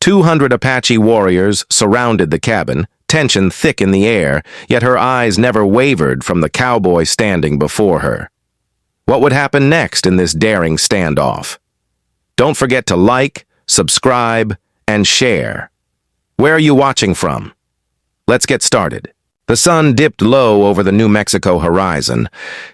200 Apache warriors surrounded the cabin, tension thick in the air, yet her eyes never wavered from the cowboy standing before her. What would happen next in this daring standoff? Don't forget to like, subscribe, and share. Where are you watching from? Let's get started. The sun dipped low over the New Mexico horizon,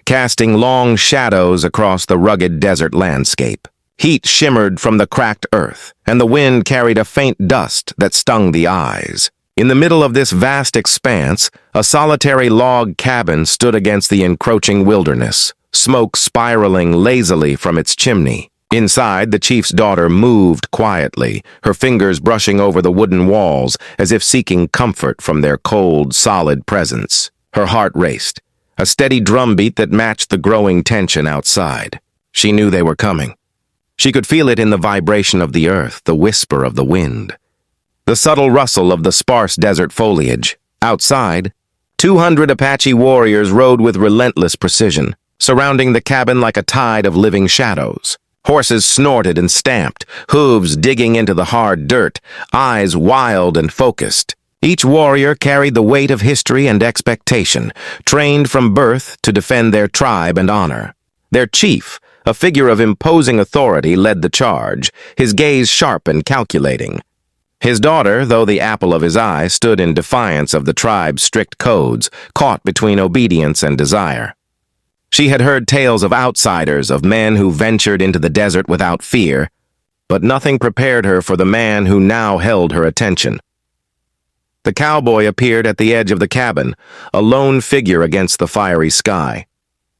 casting long shadows across the rugged desert landscape. Heat shimmered from the cracked earth, and the wind carried a faint dust that stung the eyes. In the middle of this vast expanse, a solitary log cabin stood against the encroaching wilderness, smoke spiraling lazily from its chimney. Inside, the chief's daughter moved quietly, her fingers brushing over the wooden walls as if seeking comfort from their cold, solid presence. Her heart raced, a steady drumbeat that matched the growing tension outside. She knew they were coming. She could feel it in the vibration of the earth, the whisper of the wind, the subtle rustle of the sparse desert foliage. Outside, 200 Apache warriors rode with relentless precision, surrounding the cabin like a tide of living shadows. Horses snorted and stamped, hooves digging into the hard dirt, eyes wild and focused. Each warrior carried the weight of history and expectation, trained from birth to defend their tribe and honor. Their chief, a figure of imposing authority, led the charge, his gaze sharp and calculating. His daughter, though the apple of his eye, stood in defiance of the tribe's strict codes, caught between obedience and desire. She had heard tales of outsiders, of men who ventured into the desert without fear, but nothing prepared her for the man who now held her attention. The cowboy appeared at the edge of the cabin, a lone figure against the fiery sky.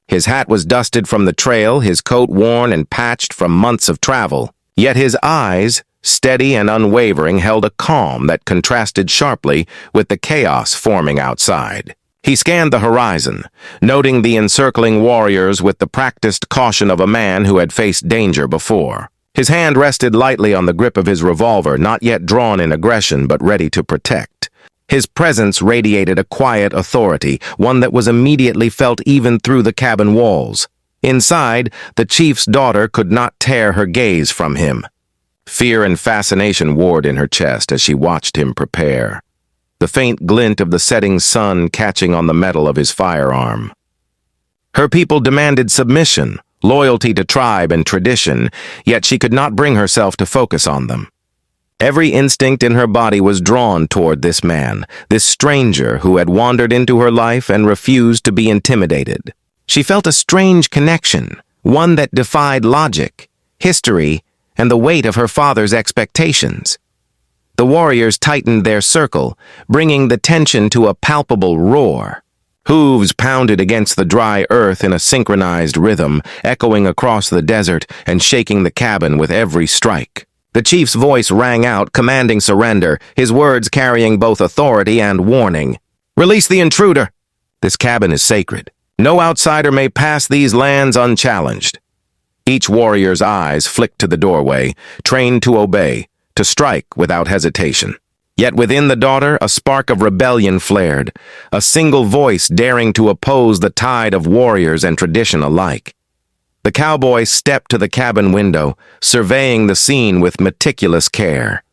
His hat was dusted from the trail, his coat worn and patched from months of travel. Yet his eyes, steady and unwavering, held a calm that contrasted sharply with the chaos forming outside. He scanned the horizon, noting the encircling warriors with the practiced caution of a man who had faced danger before. His hand rested lightly on the grip of his revolver, not yet drawn in aggression but ready to protect. His presence radiated a quiet authority, one that was immediately felt even through the cabin walls. Inside, the chief's daughter could not tear her gaze from him. Fear and fascination warred in her chest as she watched him prepare, the faint glint of the setting sun catching on the metal of his firearm. Her people demanded submission, loyalty to tribe and tradition, yet she could not bring herself to focus on them. Every instinct in her body was drawn toward this man, this stranger who had wandered into her life and refused to be intimidated. She felt a strange connection, one that defied logic, history, and the weight of her father's expectations. The warriors tightened their circle, bringing the tension to a palpable roar. Hooves pounded against the dry earth in a synchronized rhythm, echoing across the desert and shaking the cabin with every strike. The chief's voice rang out, commanding surrender, his words carrying both authority and warning. "Release the intruder! This cabin is sacred. No outsider may pass these lands unchallenged." Each warrior's eyes flicked to the doorway, trained to obey, to strike without hesitation. Yet within the daughter, a spark of rebellion flared, a single voice daring to oppose the tide of warriors and tradition alike. The cowboy stepped to the cabin window, surveying the scene with meticulous care.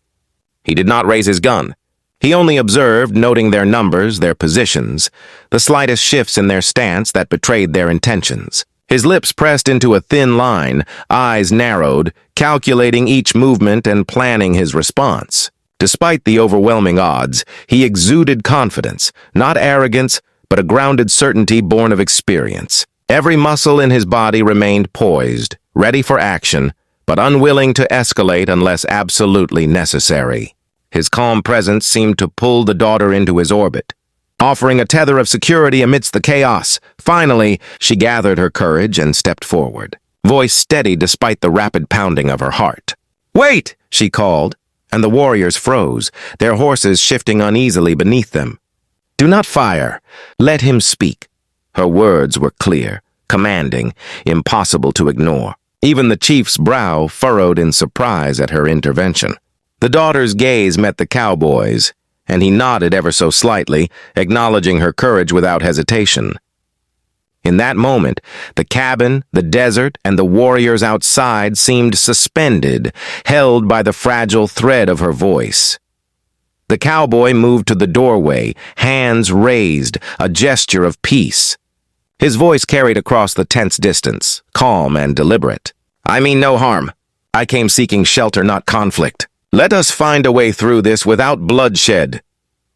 He did not raise his gun. He only observed, noting their numbers, their positions, the slightest shifts in their stance that betrayed their intentions. His lips pressed into a thin line, eyes narrowed, calculating each movement and planning his response. Despite the overwhelming odds, he exuded confidence, not arrogance, but a grounded certainty born of experience. Every muscle in his body remained poised, ready for action, but unwilling to escalate unless absolutely necessary. His calm presence seemed to pull the daughter into his orbit, offering a tether of security amidst the chaos. Finally, she gathered her courage and stepped forward, voice steady despite the rapid pounding of her heart. "Wait!" she called, and the warriors froze, their horses shifting uneasily beneath them. "Do not fire. Let him speak." Her words were clear, commanding, impossible to ignore. Even the chief's brow furrowed in surprise at her intervention. The daughter's gaze met the cowboy's, and he nodded ever so slightly, acknowledging her courage without hesitation. In that moment, the cabin, the desert, and the warriors outside seemed suspended, held by the fragile thread of her voice. The cowboy moved to the doorway, hands raised, a gesture of peace. His voice carried across the tense distance, calm and deliberate. "I mean no harm. I came seeking shelter, not conflict. Let us find a way through this without bloodshed."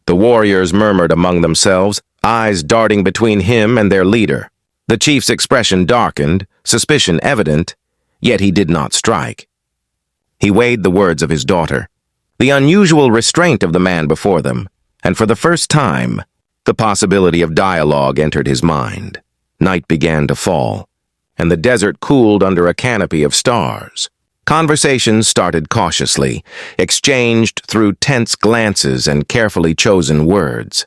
The warriors murmured among themselves, eyes darting between him and their leader. The chief's expression darkened, suspicion evident, yet he did not strike. He weighed the words of his daughter, the unusual restraint of the man before them, and for the first time, the possibility of dialogue entered his mind. Night began to fall, and the desert cooled under a canopy of stars. Conversations started cautiously, exchanged through tense glances and carefully chosen words.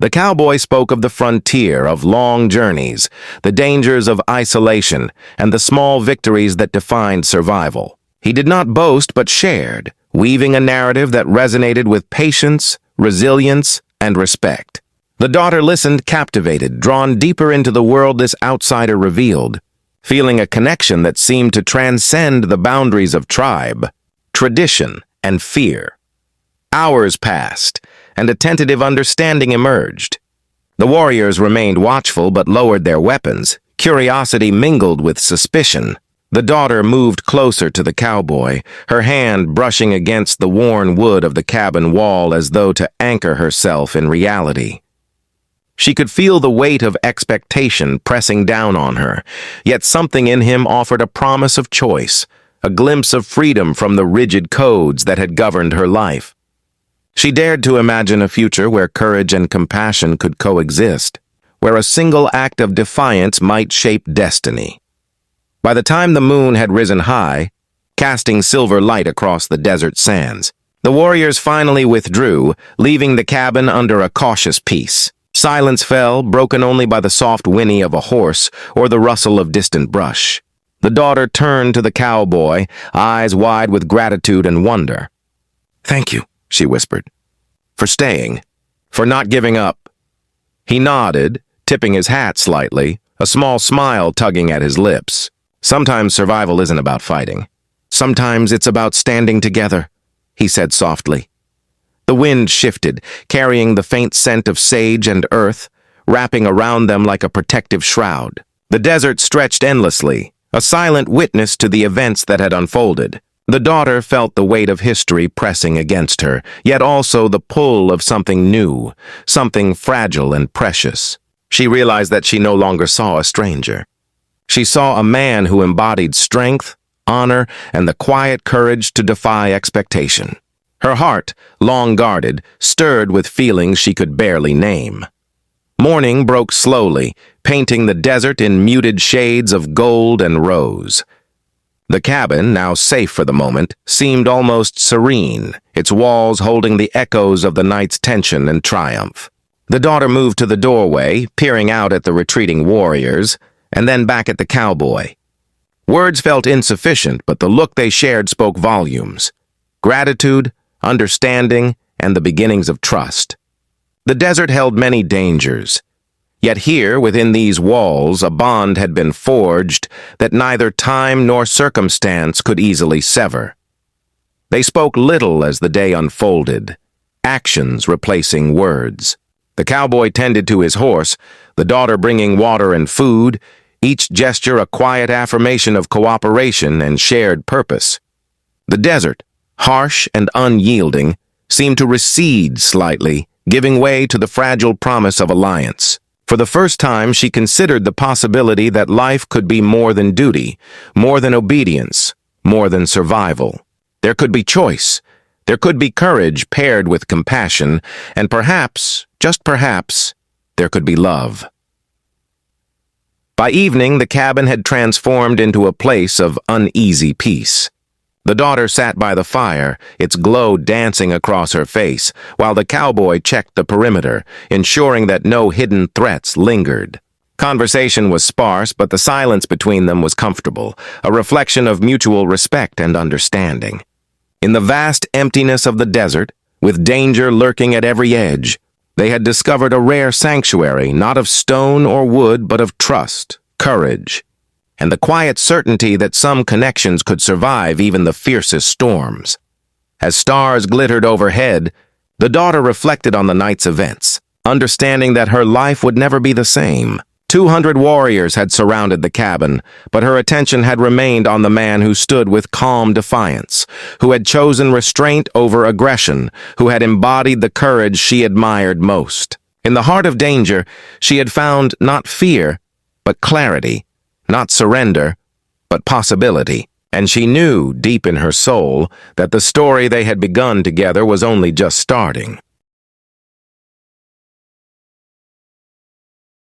The cowboy spoke of the frontier, of long journeys, the dangers of isolation, and the small victories that defined survival. He did not boast but shared, weaving a narrative that resonated with patience, resilience, and respect. The daughter listened captivated, drawn deeper into the world this outsider revealed, feeling a connection that seemed to transcend the boundaries of tribe, tradition, and fear. Hours passed, and a tentative understanding emerged. The warriors remained watchful but lowered their weapons. Curiosity mingled with suspicion. The daughter moved closer to the cowboy, her hand brushing against the worn wood of the cabin wall as though to anchor herself in reality. She could feel the weight of expectation pressing down on her, yet something in him offered a promise of choice, a glimpse of freedom from the rigid codes that had governed her life. She dared to imagine a future where courage and compassion could coexist, where a single act of defiance might shape destiny. By the time the moon had risen high, casting silver light across the desert sands, the warriors finally withdrew, leaving the cabin under a cautious peace. Silence fell, broken only by the soft whinny of a horse or the rustle of distant brush. The daughter turned to the cowboy, eyes wide with gratitude and wonder. "Thank you," she whispered, "for staying, for not giving up." He nodded, tipping his hat slightly, a small smile tugging at his lips. "Sometimes survival isn't about fighting. Sometimes it's about standing together," he said softly. The wind shifted, carrying the faint scent of sage and earth, wrapping around them like a protective shroud. The desert stretched endlessly, a silent witness to the events that had unfolded. The daughter felt the weight of history pressing against her, yet also the pull of something new, something fragile and precious. She realized that she no longer saw a stranger. She saw a man who embodied strength, honor, and the quiet courage to defy expectation. Her heart, long guarded, stirred with feelings she could barely name. Morning broke slowly, painting the desert in muted shades of gold and rose. The cabin, now safe for the moment, seemed almost serene, its walls holding the echoes of the night's tension and triumph. The daughter moved to the doorway, peering out at the retreating warriors, and then back at the cowboy. Words felt insufficient, but the look they shared spoke volumes. Gratitude, understanding, and the beginnings of trust. The desert held many dangers, yet here, within these walls, a bond had been forged that neither time nor circumstance could easily sever. They spoke little as the day unfolded, actions replacing words. The cowboy tended to his horse, the daughter bringing water and food, each gesture a quiet affirmation of cooperation and shared purpose. The desert, harsh and unyielding, seemed to recede slightly, giving way to the fragile promise of alliance. For the first time, she considered the possibility that life could be more than duty, more than obedience, more than survival. There could be choice. There could be courage paired with compassion, and perhaps, just perhaps, there could be love. By evening, the cabin had transformed into a place of uneasy peace. The daughter sat by the fire, its glow dancing across her face, while the cowboy checked the perimeter, ensuring that no hidden threats lingered. Conversation was sparse, but the silence between them was comfortable, a reflection of mutual respect and understanding. In the vast emptiness of the desert, with danger lurking at every edge, They had discovered a rare sanctuary, not of stone or wood, but of trust, courage, and the quiet certainty that some connections could survive even the fiercest storms. As stars glittered overhead, the daughter reflected on the night's events, understanding that her life would never be the same. 200 warriors had surrounded the cabin, but her attention had remained on the man who stood with calm defiance, who had chosen restraint over aggression, who had embodied the courage she admired most. In the heart of danger, she had found not fear, but clarity, not surrender, but possibility. And she knew, deep in her soul, that the story they had begun together was only just starting.